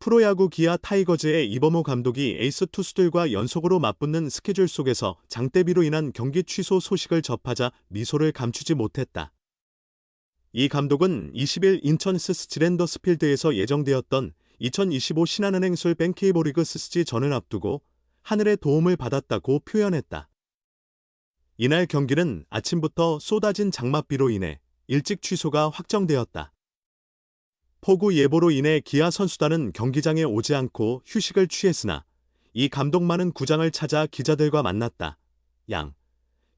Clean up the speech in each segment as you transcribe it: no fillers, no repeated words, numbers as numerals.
프로야구 기아 타이거즈의 이범호 감독이 에이스 투수들과 연속으로 맞붙는 스케줄 속에서 장대비로 인한 경기 취소 소식을 접하자 미소를 감추지 못했다. 이 감독은 20일 인천 스스지랜더스 필드에서 예정되었던 2025 신한은행 술 뱅케이버리그 스스지전을 앞두고 하늘의 도움을 받았다고 표현했다. 이날 경기는 아침부터 쏟아진 장맛비로 인해 일찍 취소가 확정되었다. 폭우 예보로 인해 기아 선수단은 경기장에 오지 않고 휴식을 취했으나 이 감독만은 구장을 찾아 기자들과 만났다.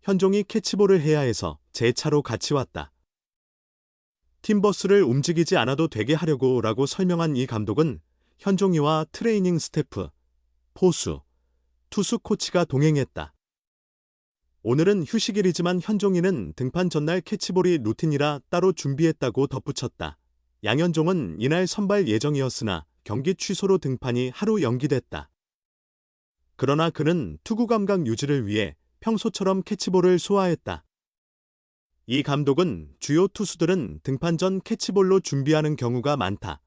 현종이 캐치볼을 해야 해서 제 차로 같이 왔다. 팀버스를 움직이지 않아도 되게 하려고 라고 설명한 이 감독은 현종이와 트레이닝 스태프, 포수, 투수 코치가 동행했다. 오늘은 휴식일이지만 현종이는 등판 전날 캐치볼이 루틴이라 따로 준비했다고 덧붙였다. 양현종은 이날 선발 예정이었으나 경기 취소로 등판이 하루 연기됐다. 그러나 그는 투구 감각 유지를 위해 평소처럼 캐치볼을 소화했다. 이 감독은 주요 투수들은 등판 전 캐치볼로 준비하는 경우가 많다.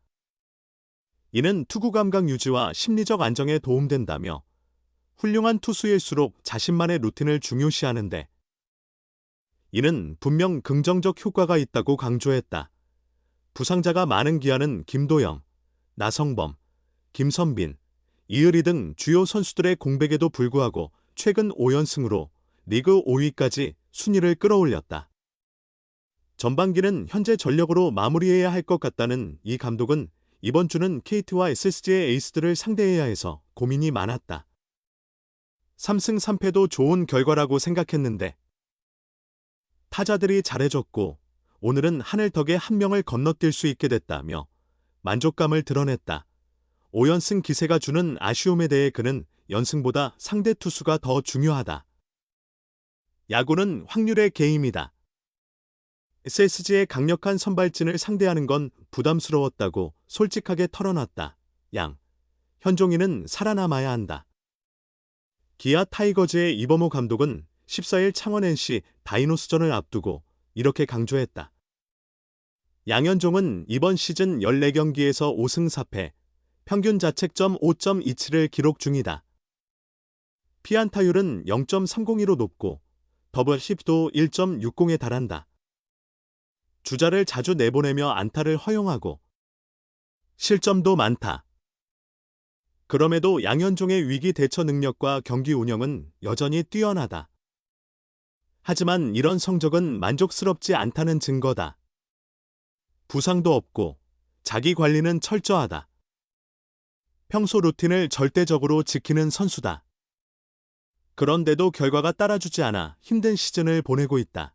이는 투구 감각 유지와 심리적 안정에 도움된다며 훌륭한 투수일수록 자신만의 루틴을 중요시하는데 이는 분명 긍정적 효과가 있다고 강조했다. 부상자가 많은 기아는 김도영, 나성범, 김선빈, 이의리 등 주요 선수들의 공백에도 불구하고 최근 5연승으로 리그 5위까지 순위를 끌어올렸다. 전반기는 현재 전력으로 마무리해야 할 것 같다는 이 감독은 이번 주는 KT와 SSG의 에이스들을 상대해야 해서 고민이 많았다. 3승 3패도 좋은 결과라고 생각했는데 타자들이 잘해줬고 오늘은 하늘 덕에 한 명을 건너뛸 수 있게 됐다며 만족감을 드러냈다. 5연승 기세가 주는 아쉬움에 대해 그는 연승보다 상대 투수가 더 중요하다. 야구는 확률의 게임이다. SSG의 강력한 선발진을 상대하는 건 부담스러웠다고 솔직하게 털어놨다. 현종이는 살아남아야 한다. 기아 타이거즈의 이범호 감독은 14일 창원 NC 다이노스전을 앞두고 이렇게 강조했다. 양현종은 이번 시즌 14경기에서 5승 4패, 평균 자책점 5.27을 기록 중이다. 피안타율은 0.302로 높고 더블10도 1.60에 달한다. 주자를 자주 내보내며 안타를 허용하고 실점도 많다. 그럼에도 양현종의 위기 대처 능력과 경기 운영은 여전히 뛰어나다. 하지만 이런 성적은 만족스럽지 않다는 증거다. 부상도 없고 자기 관리는 철저하다. 평소 루틴을 절대적으로 지키는 선수다. 그런데도 결과가 따라주지 않아 힘든 시즌을 보내고 있다.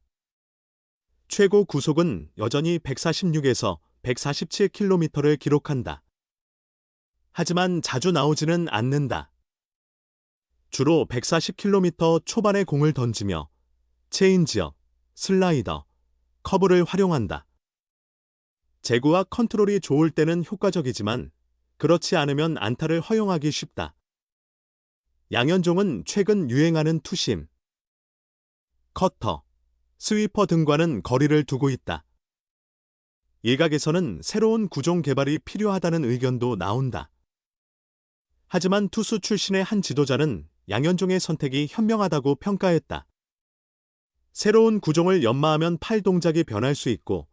최고 구속은 여전히 146에서 147km를 기록한다. 하지만 자주 나오지는 않는다. 주로 140km 초반의 공을 던지며 체인지업, 슬라이더, 커브를 활용한다. 제구와 컨트롤이 좋을 때는 효과적이지만 그렇지 않으면 안타를 허용하기 쉽다. 양현종은 최근 유행하는 투심, 커터, 스위퍼 등과는 거리를 두고 있다. 일각에서는 새로운 구종 개발이 필요하다는 의견도 나온다. 하지만 투수 출신의 한 지도자는 양현종의 선택이 현명하다고 평가했다. 새로운 구종을 연마하면 팔 동작이 변할 수 있고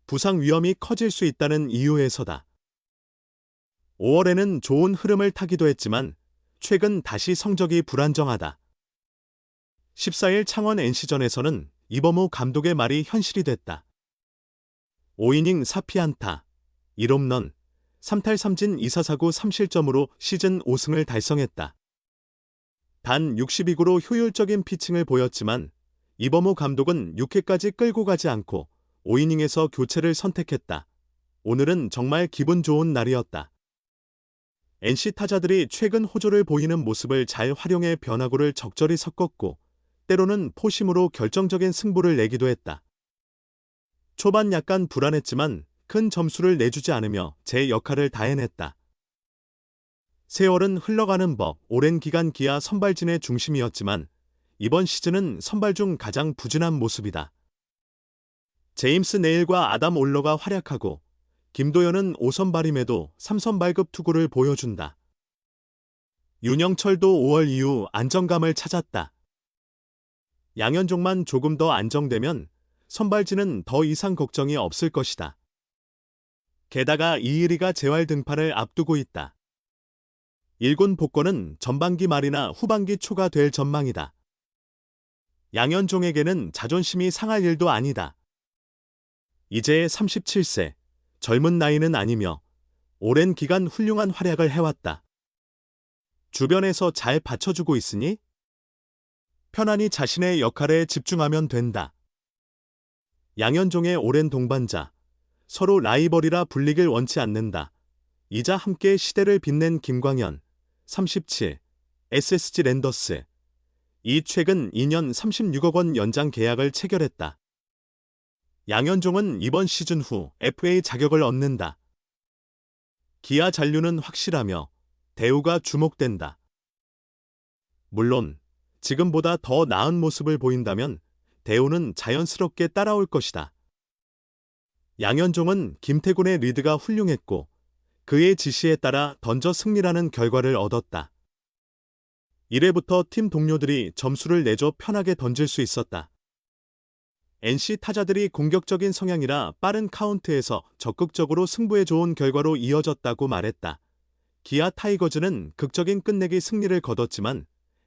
부상 위험이 커질 수 있다는 이유에서다. 5월에는 좋은 흐름을 타기도 했지만 최근 다시 성적이 불안정하다. 14일 창원 NC전에서는 이범호 감독의 말이 현실이 됐다. 5이닝 4피안타, 1홈런, 3탈 3진 2사사구 3실점으로 시즌 5승을 달성했다. 단 62구로 효율적인 피칭을 보였지만 이범호 감독은 6회까지 끌고 가지 않고 5이닝에서 교체를 선택했다. 오늘은 정말 기분 좋은 날이었다. NC 타자들이 최근 호조를 보이는 모습을 잘 활용해 변화구를 적절히 섞었고 때로는 포심으로 결정적인 승부를 내기도 했다. 초반 약간 불안했지만 큰 점수를 내주지 않으며 제 역할을 다 해냈다. 세월은 흘러가는 법, 오랜 기간 기아 선발진의 중심이었지만 이번 시즌은 선발 중 가장 부진한 모습이다. 제임스 네일과 아담 올러가 활약하고 김도현은 5선발임에도 3선발급 투구를 보여준다. 윤영철도 5월 이후 안정감을 찾았다. 양현종만 조금 더 안정되면 선발진은 더 이상 걱정이 없을 것이다. 게다가 이일이가 재활 등판을 앞두고 있다. 일군 복권은 전반기 말이나 후반기 초가 될 전망이다. 양현종에게는 자존심이 상할 일도 아니다. 이제 37세, 젊은 나이는 아니며 오랜 기간 훌륭한 활약을 해왔다. 주변에서 잘 받쳐주고 있으니 편안히 자신의 역할에 집중하면 된다. 양현종의 오랜 동반자, 서로 라이벌이라 불리길 원치 않는다. 이자 함께 시대를 빛낸 김광현, 37, SSG 랜더스. 이 최근 2년 36억 원 연장 계약을 체결했다. 양현종은 이번 시즌 후 FA 자격을 얻는다. 기아 잔류는 확실하며 대우가 주목된다. 물론 지금보다 더 나은 모습을 보인다면 대우는 자연스럽게 따라올 것이다. 양현종은 김태군의 리드가 훌륭했고 그의 지시에 따라 던져 승리라는 결과를 얻었다. 1회부터 팀 동료들이 점수를 내줘 편하게 던질 수 있었다. NC 타자들이 공격적인 성향이라 빠른 카운트에서 적극적으로 승부에 좋은 결과로 이어졌다고 말했다. 기아 타이거즈는 극적인 끝내기 승리를 거뒀지만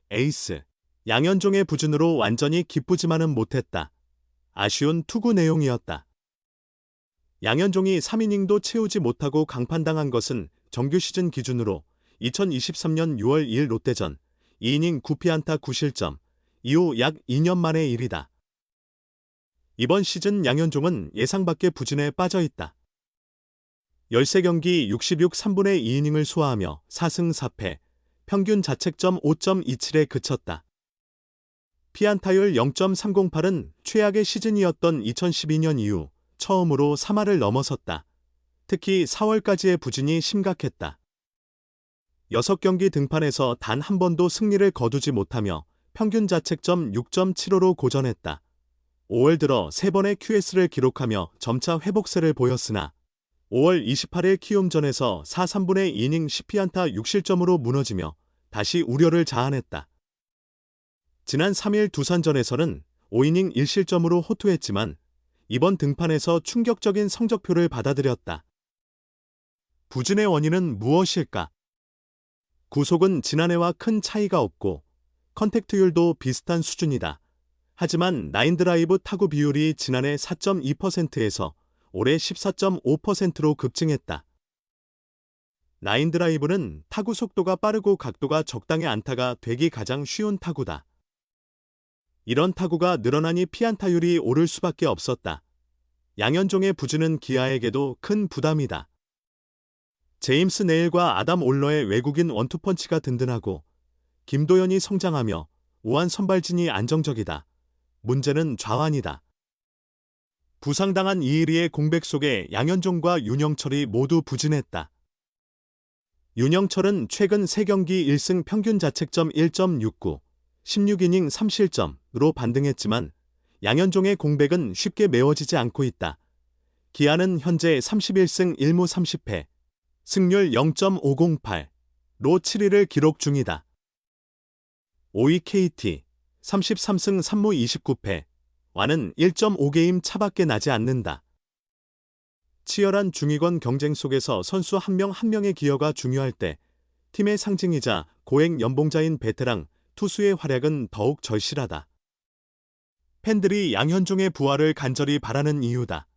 에이스 양현종의 부진으로 완전히 기쁘지만은 못했다. 아쉬운 투구 내용이었다. 양현종이 3이닝도 채우지 못하고 강판당한 것은 정규 시즌 기준으로 2023년 6월 2일 롯데전 2이닝 9피안타 9실점 이후 약 2년 만의 일이다. 이번 시즌 양현종은 예상 밖의 부진에 빠져있다. 13경기 66 3분의 2이닝을 소화하며 4승 4패, 평균 자책점 5.27에 그쳤다. 피안타율 0.308은 최악의 시즌이었던 2012년 이후 처음으로 3할을 넘어섰다. 특히 4월까지의 부진이 심각했다. 6경기 등판에서 단 한 번도 승리를 거두지 못하며 평균 자책점 6.75로 고전했다. 5월 들어 3번의 QS를 기록하며 점차 회복세를 보였으나 5월 28일 키움전에서 4/3분의 2이닝 10피안타 6실점으로 무너지며 다시 우려를 자아냈다. 지난 3일 두산전에서는 5이닝 1실점으로 호투했지만 이번 등판에서 충격적인 성적표를 받아들였다. 부진의 원인은 무엇일까? 구속은 지난해와 큰 차이가 없고 컨택트율도 비슷한 수준이다. 하지만 라인드라이브 타구 비율이 지난해 4.2%에서 올해 14.5%로 급증했다. 라인드라이브는 타구 속도가 빠르고 각도가 적당히 안타가 되기 가장 쉬운 타구다. 이런 타구가 늘어나니 피안타율이 오를 수밖에 없었다. 양현종의 부진은 기아에게도 큰 부담이다. 제임스 네일과 아담 올러의 외국인 원투펀치가 든든하고 김도현이 성장하며 우한 선발진이 안정적이다. 문제는 좌완이다. 부상당한 이일이의 공백 속에 양현종과 윤영철이 모두 부진했다. 윤영철은 최근 3경기 1승 평균 자책점 1.69, 16이닝 3실점으로 반등했지만 양현종의 공백은 쉽게 메워지지 않고 있다. 기아는 현재 31승 1무 30패, 승률 0.508로 7위를 기록 중이다. 5위 KT, 33승 3무 29패, 와는 1.5게임 차밖에 나지 않는다. 치열한 중위권 경쟁 속에서 선수 한 명 한 명의 기여가 중요할 때 팀의 상징이자 고액 연봉자인 베테랑 투수의 활약은 더욱 절실하다. 팬들이 양현종의 부활을 간절히 바라는 이유다.